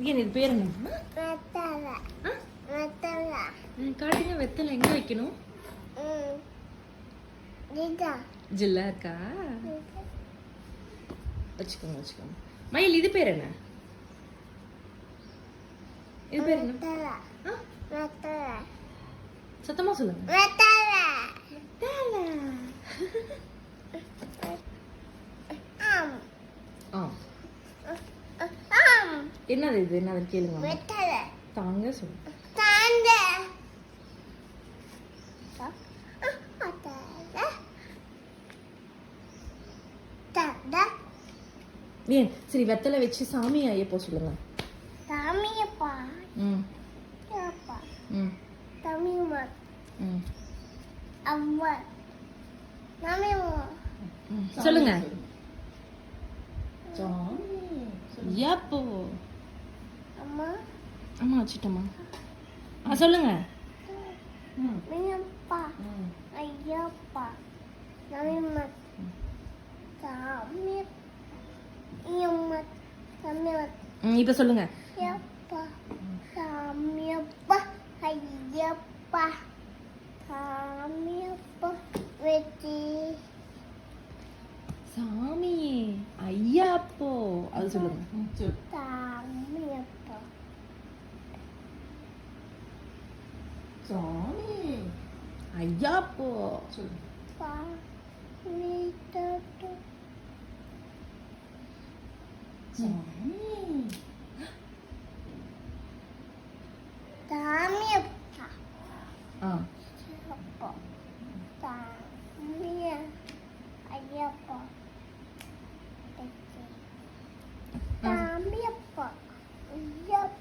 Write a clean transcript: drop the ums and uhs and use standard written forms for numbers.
ஏன் இது பேர் என்ன? காட்டுங்க. வெத்தலை எங்க வைக்கணும்? ஜில்லா இருக்கா? வச்சுக்கோங்க வச்சுக்கோங்க. மயில் இது பேர் என்ன? இது பேர் என்ன? சத்தமா சொல்லுங்க. என்னது இது? என்னது கேளுங்க. தாங்க சொல்லுங்க. ஏன் சரி வெத்தலை வச்சு சாமி ஐயப்போ சொல்லுங்க. சாமியப்பா. அப்பா. தமிழ்மா. அம்மா. மாமியம்மா. சொல்லுங்க. ஐயப்போ. அம்மா. அம்மா வச்சிட்டோமா? சொல்லுங்க. மீனப்பா. ஐயப்பா. தமிழ்மா. சாமி. இப்ப சொல்லுங்க. சாமியப்பா ஐயப்பா சாமியப்பா வெற்றி சாமி ஐயப்போ அது சொல்லுங்க. சாமியப்பா சாமி ஐயப்போ சாமி தட்டு சாமியப்பா அப்பா சாமிய ஐயப்பா சாமியப்பா ஐயப்பா